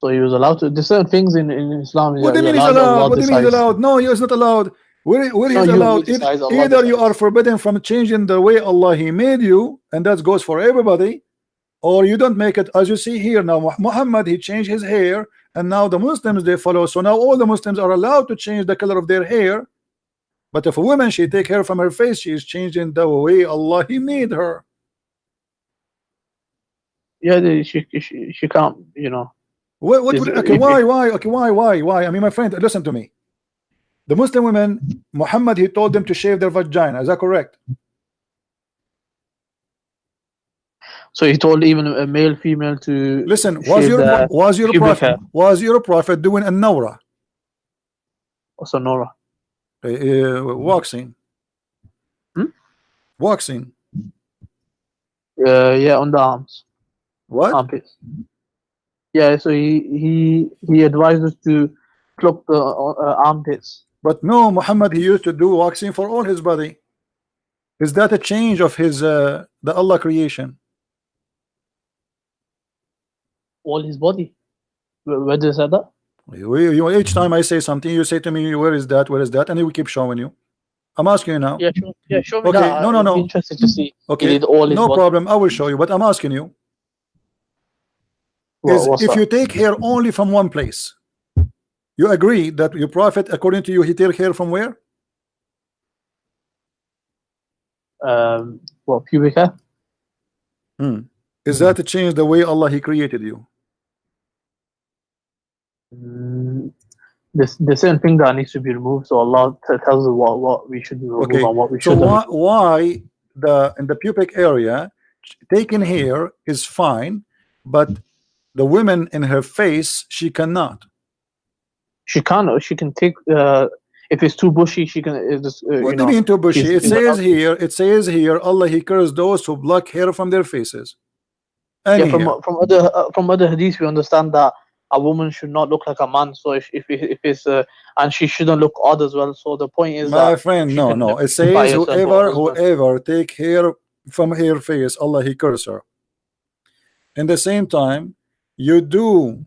So he was allowed to. There's certain things in Islam. What do you mean he's allowed? What do you mean he's allowed? No, he is not allowed. Where he's allowed? Either you are forbidden from changing the way Allah He made you, and that goes for everybody, or you don't make it. As you see here now, Muhammad he changed his hair, and now the Muslims they follow. So now all the Muslims are allowed to change the color of their hair. But if a woman she take hair from her face, she is changing the way Allah He made her. Yeah, she can't, you know. Okay, why? Okay, why? I mean, my friend, listen to me. The Muslim women, Muhammad, he told them to shave their vagina. Is that correct? So he told even a male, female to listen. Was your prophet doing a nawra? What's a nawra? Waxing. Waxing. Yeah, on the arms. What? Armpits. Yeah, so he advised us to pluck the armpits. But no, Muhammad he used to do waxing for all his body. Is that a change of his the Allah creation? All his body. Where does it say that? Each time I say something, you say to me, "Where is that? Where is that?" And we keep showing you. I'm asking you now. Yeah, sure. Yeah, show me okay, that. No. Interested to see. Okay, no problem. I will show you. But I'm asking you. If you take hair only from one place, you agree that your prophet, according to you, he take hair from where? Well, pubic hair. Is that to change the way Allah he created you? There's certain thing that needs to be removed. So Allah tells us what we should remove and what we shouldn't. So why in the pubic area taking hair is fine, but the woman in her face she cannot? She can. She can take. If it's too bushy, she can. What do you mean too bushy? It says here, Allah he cursed those who pluck hair from their faces. Yeah, from other hadiths we understand that a woman should not look like a man. So if it's and she shouldn't look odd as well. So the point is, my friend, no. It says whoever take hair from her face, Allah he curse her. In the same time, you do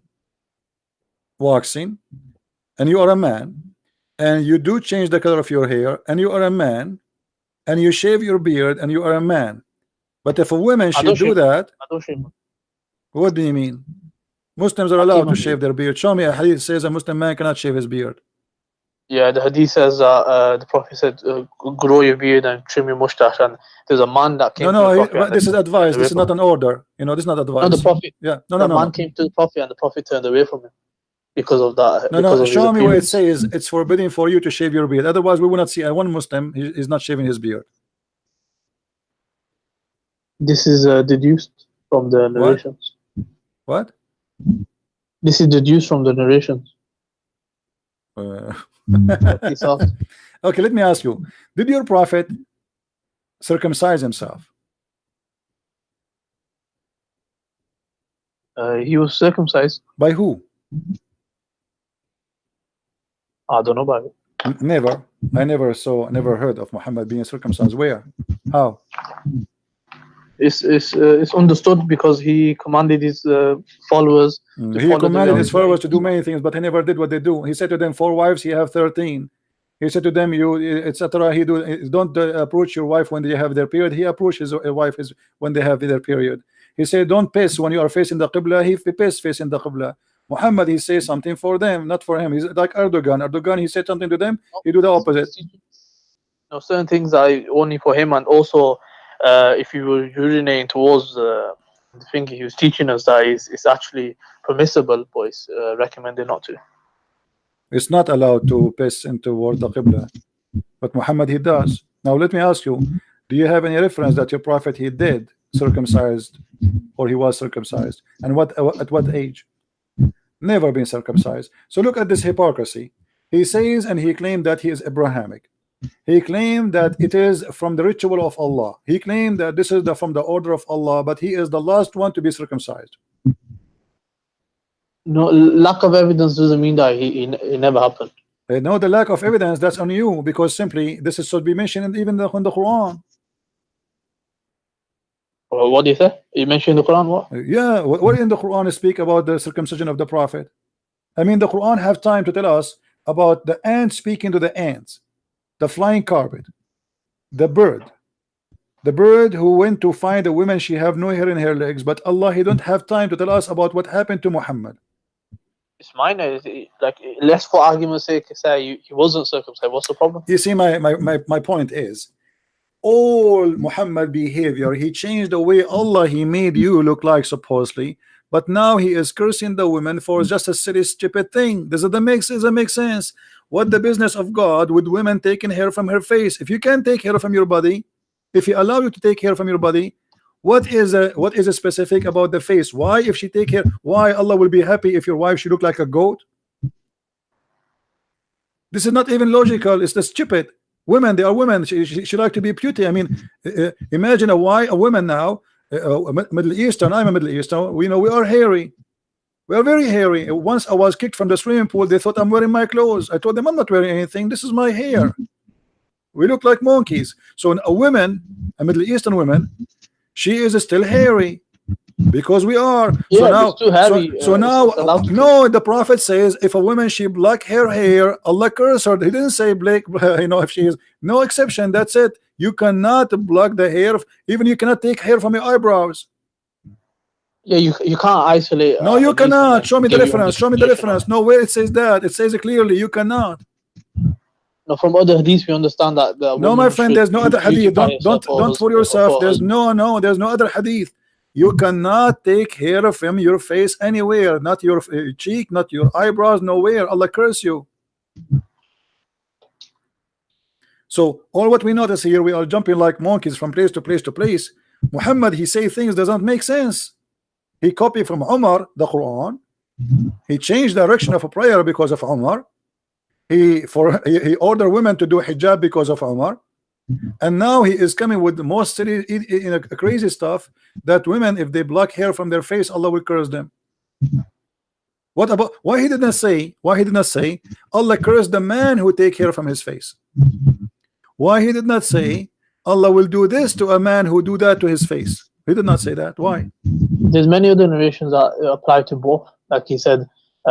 waxing and you are a man, and you do change the color of your hair and you are a man, and you shave your beard and you are a man. But if a woman I she don't do shave. that, I don't shave. what do you mean? Muslims are I keep allowed my to shave their beard. Show me a hadith says a Muslim man cannot shave his beard. Yeah, the hadith says the Prophet said, grow your beard and trim your mustache. And there's a man that came to the Prophet. But this is advice. away This is from not him. an order. You know, this is not No, advice. the Prophet. Yeah, The man came to the Prophet, and the Prophet turned away from him because of that. Because of his Show me where it appearance. says it's forbidden for you to shave your beard. Otherwise, we will not see one Muslim is not shaving his beard. This is deduced from the narrations. What? This is deduced from the narrations. Okay, let me ask you: did your prophet circumcise himself? He was circumcised. By who? I don't know about it. Never. I never heard of Muhammad being circumcised. Where? How? It's understood because he commanded his followers. He commanded his followers to do many things, but he never did what they do. He said to them, 4 wives, he have 13. He said to them, you etc. He don't approach your wife when they have their period. He approached his wife when they have their period. He said, don't piss when you are facing the Qibla. He piss facing the Qibla. Muhammad, he says something for them, not for him. He's like Erdogan, he said something to them, he do the opposite. No, certain things are only for him, and also if you were urinating towards the thing he was teaching us, that it's actually permissible, but it's recommended not to. It's not allowed to piss toward the Qibla, but Muhammad, he does. Now let me ask you, do you have any reference that your prophet he did circumcised, or he was circumcised, and at what age? Never been circumcised. So look at this hypocrisy. He says and he claimed that he is Abrahamic. He claimed that it is from the ritual of Allah. He claimed that this is from the order of Allah, but he is the last one to be circumcised. No, lack of evidence doesn't mean that it never happened. No, the lack of evidence, that's on you, because simply this is should be mentioned even in the Quran. What do you say? You mentioned in the Quran what? Yeah, what in the Quran speak about the circumcision of the prophet? I mean, the Quran have time to tell us about the ants speaking to the ants, the flying carpet, the bird who went to find a woman, she have no hair in her legs, but Allah, he don't have time to tell us about what happened to Muhammad. It's minor. Like, less for argument's sake, say he wasn't circumcised. What's the problem? You see, my point is, all Muhammad behavior, he changed the way Allah he made you look like supposedly, but now he is cursing the women for just a silly stupid thing. Does it make sense? What the business of God with women taking hair from her face? If you can't take hair from your body, if he allow you to take hair from your body, what is specific about the face? Why, if she take hair, why Allah will be happy if your wife should look like a goat? This is not even logical. It's the stupid. Women, they are women. She like to be beauty. I mean, imagine a woman now, Middle Eastern. I'm a Middle Eastern. We know we are hairy. We are very hairy. Once I was kicked from the swimming pool, they thought I'm wearing my clothes. I told them I'm not wearing anything. This is my hair. We look like monkeys. So a Middle Eastern woman, she is still hairy. Because we are. Yeah, so now no, the prophet says if a woman she black her hair, Allah curse her. He didn't say black, if she is no exception. That's it. You cannot block the hair, even you cannot take hair from your eyebrows. Yeah, you can't isolate. No, you cannot. Show me the reference. Show me the reference. No way it says that. It says it clearly. You cannot. No, from other hadiths we understand that. No, my friend, there's no other hadith. Don't fool yourself. There's no other hadith. You cannot take hair from your face anywhere, not your cheek, not your eyebrows, nowhere. Allah curse you. So all what we notice here, we are jumping like monkeys from place to place to place. Muhammad, he say things doesn't make sense. He copied from Umar the Quran. He changed the direction of a prayer because of Umar. He ordered women to do hijab because of Umar. And now he is coming with the most silly, crazy stuff that women, if they block hair from their face, Allah will curse them. What about why he did not say Allah curse the man who take hair from his face? Why he did not say Allah will do this to a man who do that to his face? He did not say that. Why? There's many other narrations that apply to both. Like he said,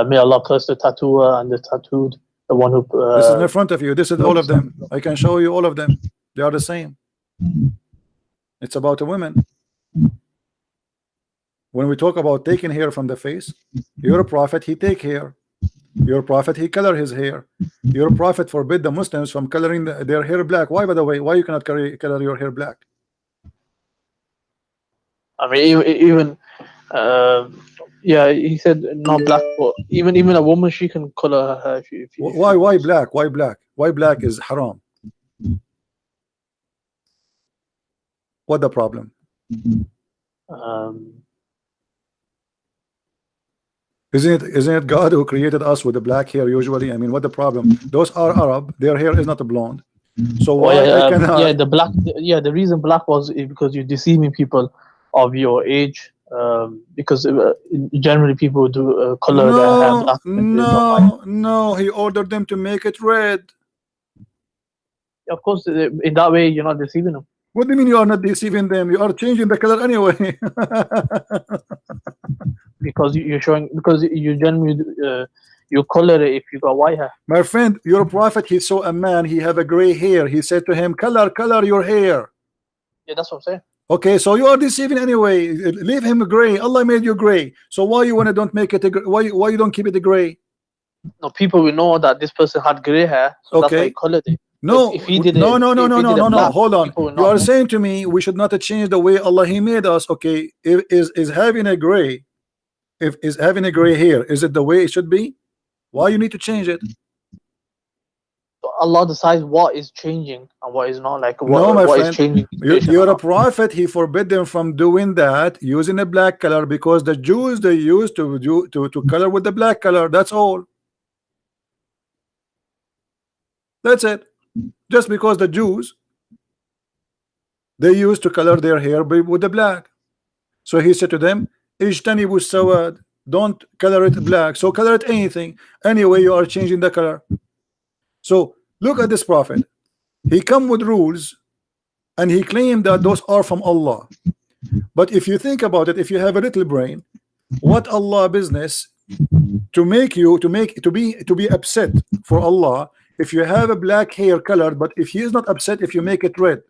may Allah curse the tattooer and the tattooed, the one who. This is in front of you. This is all of them. I can show you all of them. They are the same. It's about a woman. When we talk about taking hair from the face, your prophet, he take hair. Your prophet, he color his hair. Your prophet forbid the Muslims from coloring their hair black. Why, by the way? Why you cannot color your hair black? I mean, even yeah, he said not black, but even a woman, she can color her hair. Why black? Why black? Why black is haram? What the problem? Isn't it God who created us with the black hair usually? I mean, what the problem? Those are Arab. Their hair is not blonde. So why I cannot? Yeah, the black. Yeah, the reason black was because you're deceiving people of your age. Because generally people do color their hair black. No. He ordered them to make it red. Of course, in that way you're not deceiving them. What do you mean you are not deceiving them? You are changing the color anyway. Because you're showing, because you generally you color it if you got white hair. My friend, your prophet, he saw a man, he have a gray hair. He said to him, color your hair. Yeah, that's what I'm saying. Okay, so you are deceiving anyway. Leave him gray. Allah made you gray. So why you wanna don't make it why you don't keep it gray? No, people will know that this person had gray hair, so okay. That's why he colored it. No, if he did no, it, no, no, no, no, no, no. Hold on. You are know. saying to me we should not change the way Allah He made us. Okay, is having a gray, if is having a gray hair, is it the way it should be? Why you need to change it? Allah decides what is changing and what is not. Like what, no, my what friend, is changing. You're a prophet. He forbid them from doing that using a black color because the Jews they used to color with the black color. That's all. That's it. Just because the Jews they used to color their hair with the black. So he said to them, "Ijtanibu sawad." Don't color it black. So color it anything. Anyway, you are changing the color. So look at this prophet. He come with rules and he claimed that those are from Allah. But if you think about it, if you have a little brain, what Allah business to make you to be upset for Allah if you have a black hair colored, but if he is not upset if you make it red?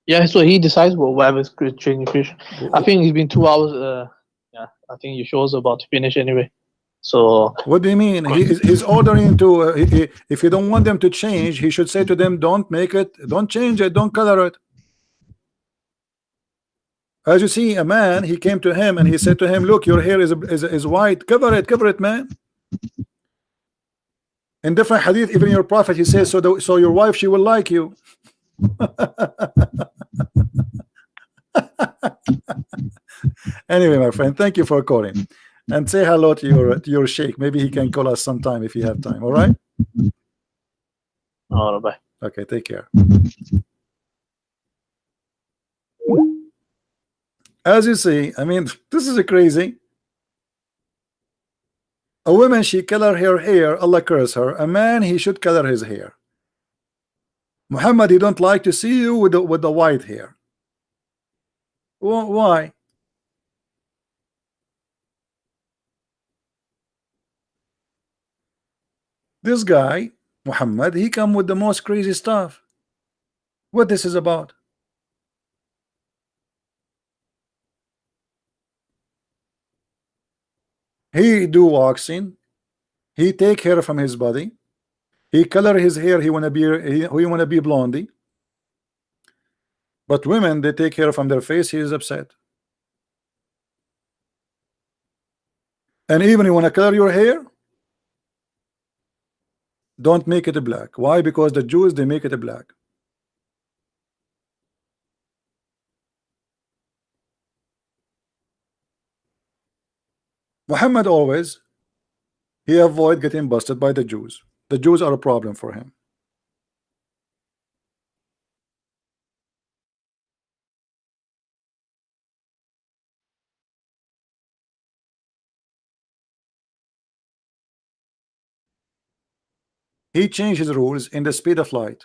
Yeah, so he decides whatever's changing creation. I think it's been 2 hours. Yeah, I think your show's about to finish anyway. So what do you mean? He's ordering to if you don't want them to change, he should say to them, don't make it, don't change it, don't color it. As you see, a man, he came to him and he said to him, look, your hair is white, cover it, man. In different hadith, even your prophet, he says, so your wife, she will like you. Anyway, my friend, thank you for calling. And say hello to your sheikh. Maybe he can call us sometime if you have time. All right? All right, bye. Okay, take care. As you see, I mean, this is crazy. A woman, she color her hair, Allah curse her. A man, he should color his hair. Muhammad, he don't like to see you with the white hair. Why? This guy, Muhammad, he come with the most crazy stuff. What this is about? He do waxing. He take hair from his body. He color his hair. He wanna be blondie. But women, they take hair from their face. He is upset. And even you wanna color your hair, don't make it black. Why? Because the Jews, they make it black. Muhammad always he avoid getting busted by the Jews. The Jews are a problem for him. He changed his rules in the speed of light.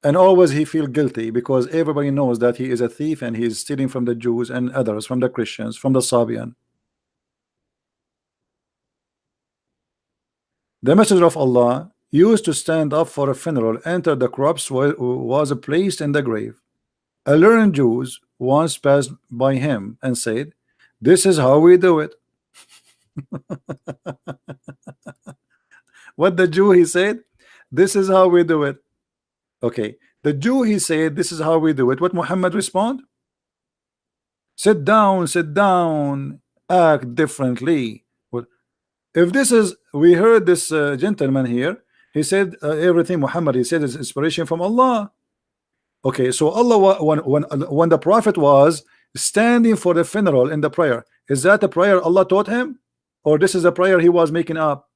And always he feel guilty because everybody knows that he is a thief and he is stealing from the Jews and others, from the Christians, from the Sabian. The messenger of Allah used to stand up for a funeral, enter the corpse was placed in the grave. A learned Jew once passed by him and said, "This is how we do it." What the Jew he said? "This is how we do it." Okay, the Jew he said, "This is how we do it." What Muhammad respond? Sit down, act differently. Well, if this is, we heard this gentleman here, he said everything Muhammad he said is inspiration from Allah. Okay, so Allah when the Prophet was standing for the funeral in the prayer, is that a prayer Allah taught him, or this is a prayer he was making up?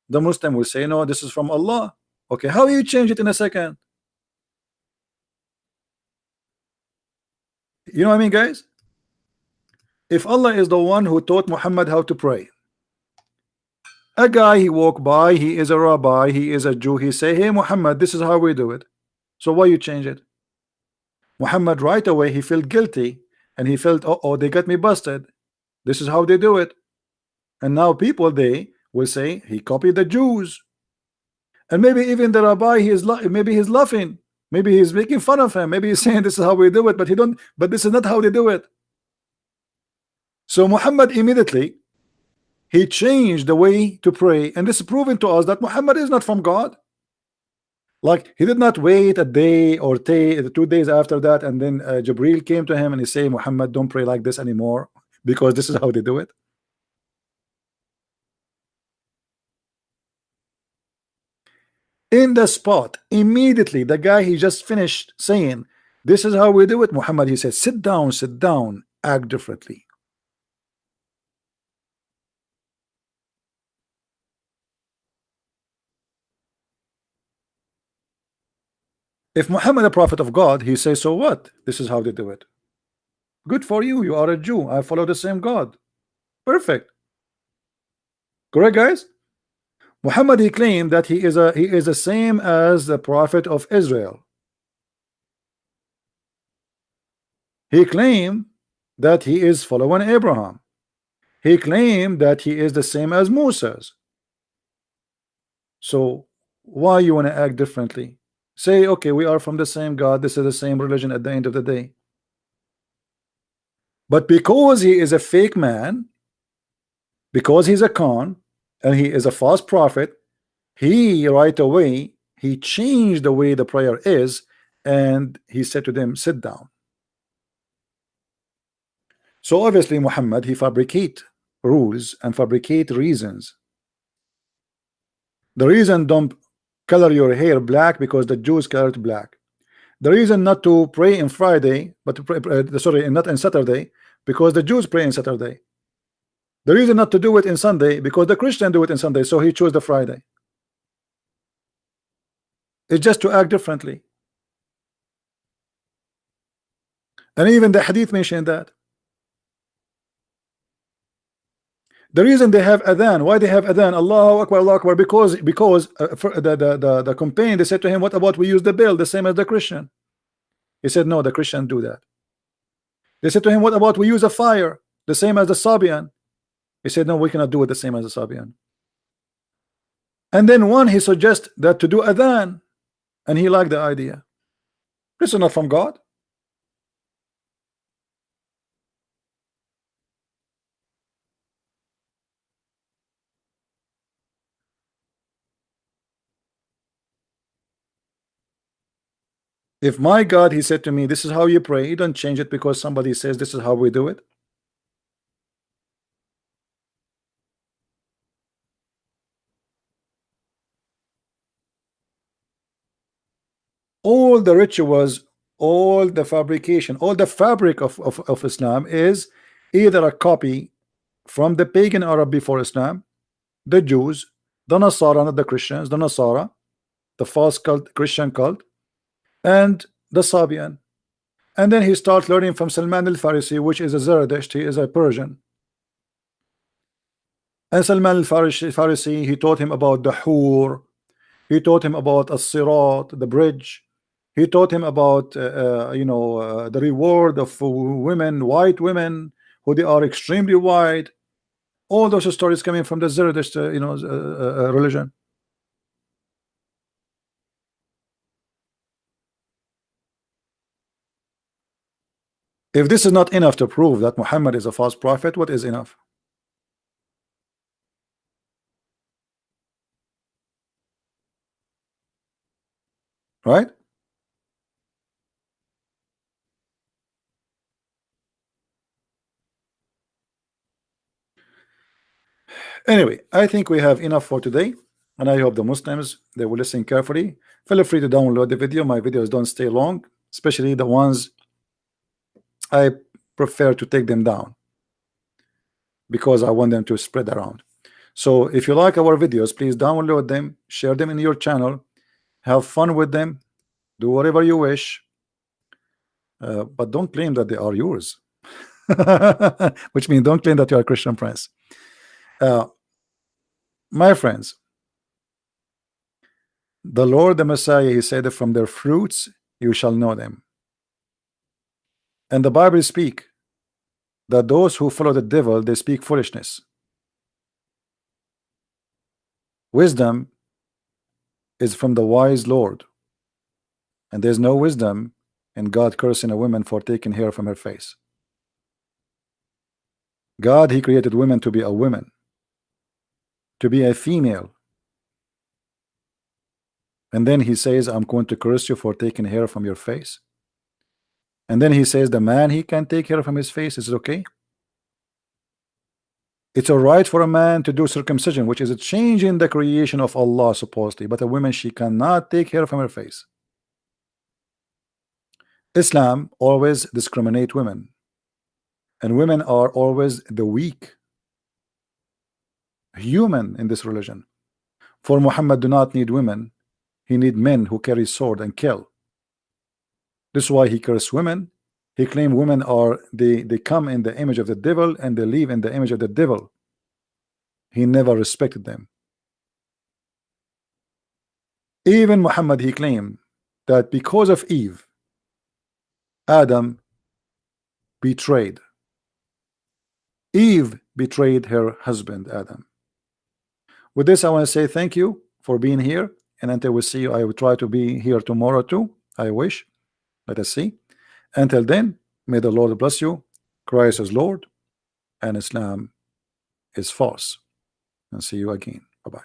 The Muslim will say no, this is from Allah. Okay, how you change it in a second? You know what I mean, guys? If Allah is the one who taught Muhammad how to pray, a guy he walk by, he is a rabbi, he is a Jew, he say, "Hey Muhammad, this is how we do it." So why you change it? Muhammad right away he felt guilty and he felt, oh, they got me busted. This is how they do it. And now people they will say he copied the Jews. And maybe even the rabbi he is maybe he's laughing, maybe he's making fun of him, maybe he's saying this is how we do it, but he don't, but this is not how they do it. So Muhammad immediately he changed the way to pray, and this is proven to us that Muhammad is not from God. Like he did not wait a day or 2 days after that, and then Jibril came to him and he say, "Muhammad, don't pray like this anymore because this is how they do it." In the spot, immediately, the guy he just finished saying, "This is how we do it," Muhammad he said, sit down, act differently. If Muhammad a prophet of God, he says, so what? This is how they do it. Good for you. You are a Jew. I follow the same God. Perfect. Correct, guys? Muhammad he claimed that he is the same as the prophet of Israel. He claimed that he is following Abraham. He claimed that he is the same as Moses. So why you want to act differently? Say, okay, we are from the same God. This is the same religion at the end of the day. But because he is a fake man, because he's a con, and he is a false prophet, he right away he changed the way the prayer is, and he said to them, sit down. So obviously Muhammad he fabricate rules and fabricate reasons. The reason don't color your hair black because the Jews colored black. The reason not to pray in Friday, but to pray, sorry, not in Saturday, because the Jews pray in Saturday. The reason not to do it in Sunday because the Christians do it in Sunday, so he chose the Friday. It's just to act differently. And even the hadith mentioned that. The reason they have adhan, why they have adhan, Allahu Akbar, because the companion, they said to him, what about we use the bell the same as the Christian? He said, no, the Christian do that. They said to him, what about we use a fire the same as the Sabian? He said, no, we cannot do it the same as the Sabian. And then one he suggests that to do adhan, and he liked the idea. This is not from God. If my God, he said to me, this is how you pray, you don't change it because somebody says this is how we do it. All the rituals, all the fabrication, all the fabric of Islam is either a copy from the pagan Arab before Islam, the Jews, the Nasara, not the Christians, the Nasara, the false cult, Christian cult, and the Sabian. And then he starts learning from Salman al-Farisi, which is a Zerdusht, he is a Persian. And Salman al-Farisi, he taught him about the Hur, he taught him about as-Sirat, the bridge, He taught him about the reward of women, white women, who they are extremely white. All those stories coming from the Zerdusht religion. If this is not enough to prove that Muhammad is a false prophet, what is enough? Right? Anyway, I think we have enough for today, and I hope the Muslims, they will listen carefully. Feel free to download the video. My videos don't stay long, especially the ones I prefer to take them down because I want them to spread around. So if you like our videos, please download them, share them in your channel, have fun with them, do whatever you wish, but don't claim that they are yours. Which means don't claim that you are a Christian Prince. My friends, the Lord, the Messiah, he said, from their fruits you shall know them. And the Bible speak that those who follow the devil, they speak foolishness. Wisdom is from the wise Lord, and there's no wisdom in God cursing a woman for taking hair from her face. God, he created women to be a woman, to be a female, and then he says, I'm going to curse you for taking hair from your face. And then he says the man, he can take hair from his face. Is it okay? It's all right for a man to do circumcision, which is a change in the creation of Allah supposedly, but a woman, she cannot take hair from her face. Islam always discriminate women, and women are always the weak human in this religion. For Muhammad do not need women, he need men who carry sword and kill. This is why he cursed women. He claimed women are they come in the image of the devil and they live in the image of the devil. He never respected them. Even Muhammad, he claimed that because of Eve, Adam betrayed. Eve betrayed her husband Adam. With this, I want to say thank you for being here, and until we see you, I will try to be here tomorrow too. I wish. Let us see. Until then, may the Lord bless you. Christ is Lord, and Islam is false. And see you again. Bye-bye.